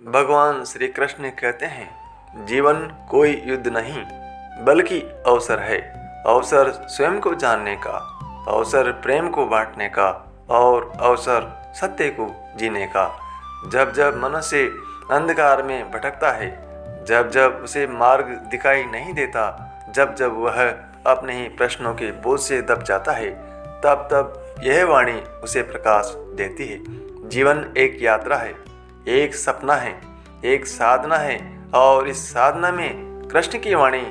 भगवान श्री कृष्ण कहते हैं, जीवन कोई युद्ध नहीं बल्कि अवसर है। अवसर स्वयं को जानने का, अवसर प्रेम को बांटने का और अवसर सत्य को जीने का। जब जब मनुष्य अंधकार में भटकता है, जब जब उसे मार्ग दिखाई नहीं देता, जब जब वह अपने ही प्रश्नों के बोझ से दब जाता है, तब तब यह वाणी उसे प्रकाश देती है। जीवन एक यात्रा है, एक सपना है, एक साधना है और इस साधना में कृष्ण की वाणी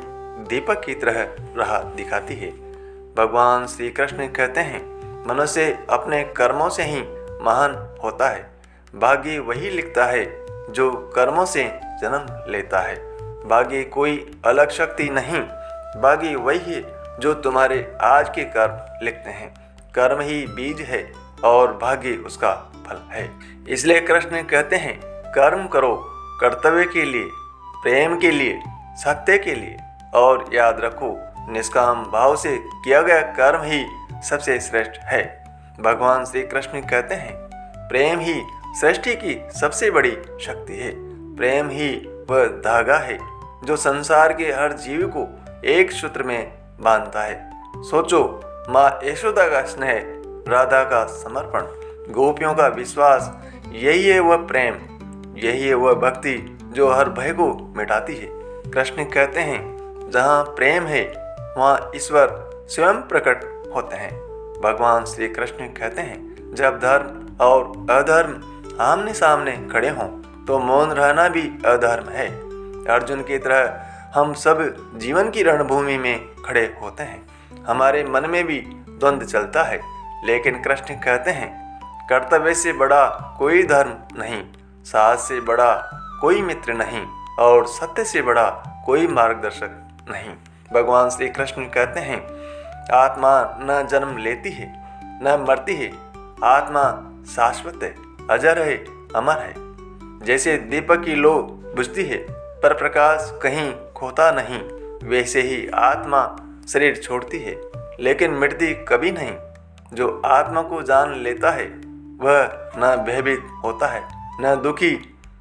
दीपक की तरह राह दिखाती है। भगवान श्री कृष्ण कहते हैं, मनुष्य अपने कर्मों से ही महान होता है। भाग्य वही लिखता है जो कर्मों से जन्म लेता है। भाग्य कोई अलग शक्ति नहीं, भाग्य वही है जो तुम्हारे आज के कर्म लिखते हैं। कर्म ही बीज है और भाग्य उसका फल है। इसलिए कृष्ण कहते हैं, कर्म करो कर्तव्य के लिए, प्रेम के लिए, सत्य के लिए और याद रखो, निष्काम भाव से किया गया कर्म ही सबसे श्रेष्ठ है। भगवान श्री कृष्ण कहते हैं, प्रेम ही सृष्टि की सबसे बड़ी शक्ति है। प्रेम ही वह धागा है जो संसार के हर जीव को एक सूत्र में बांधता है। सोचो, माँ यशोदा का स्नेह, राधा का समर्पण, गोपियों का विश्वास, यही है वह प्रेम, यही है वह भक्ति जो हर भय को मिटाती है। कृष्ण कहते हैं, जहाँ प्रेम है वहाँ ईश्वर स्वयं प्रकट होते हैं। भगवान श्री कृष्ण कहते हैं, जब धर्म और अधर्म आमने सामने खड़े हों तो मौन रहना भी अधर्म है। अर्जुन की तरह हम सब जीवन की रणभूमि में खड़े होते हैं। हमारे मन में भी द्वंद्व चलता है, लेकिन कृष्ण कहते हैं, कर्तव्य से बड़ा कोई धर्म नहीं, साहस से बड़ा कोई मित्र नहीं और सत्य से बड़ा कोई मार्गदर्शक नहीं। भगवान श्री कृष्ण कहते हैं, आत्मा न जन्म लेती है न मरती है, आत्मा शाश्वत है, अजर है, अमर है। जैसे दीपक की लौ बुझती है पर प्रकाश कहीं खोता नहीं, वैसे ही आत्मा शरीर छोड़ती है लेकिन मिटती कभी नहीं। जो आत्मा को जान लेता है वह न भयभीत होता है, न दुखी,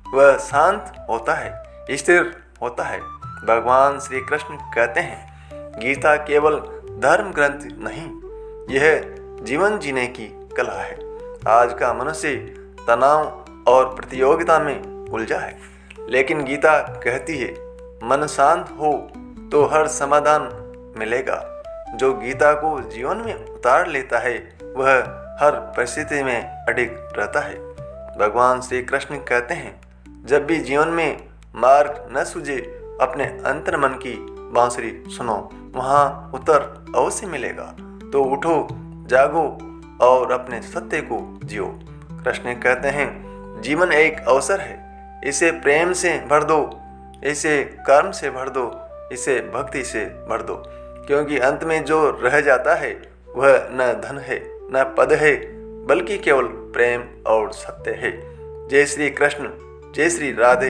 वह शांत होता है, स्थिर होता है। भगवान श्री कृष्ण कहते हैं, गीता केवल धर्म ग्रंथ नहीं, यह जीवन जीने की कला है। आज का मनुष्य तनाव और प्रतियोगिता में उलझा है, लेकिन गीता कहती है, मन शांत हो तो हर समाधान मिलेगा। जो गीता को जीवन में उतार लेता है वह हर परिस्थिति में अडिग रहता है। भगवान श्री कृष्ण कहते हैं, जब भी जीवन में मार्ग न सूझे, अपने अंतर मन की बांसुरी सुनो, वहाँ उत्तर अवश्य मिलेगा। तो उठो, जागो और अपने सत्य को जियो। कृष्ण कहते हैं, जीवन एक अवसर है, इसे प्रेम से भर दो, इसे कर्म से भर दो, इसे भक्ति से भर दो, क्योंकि अंत में जो रह जाता है वह न धन है न पद है बल्कि केवल प्रेम और सत्य है। जय श्री कृष्ण, जय श्री राधे।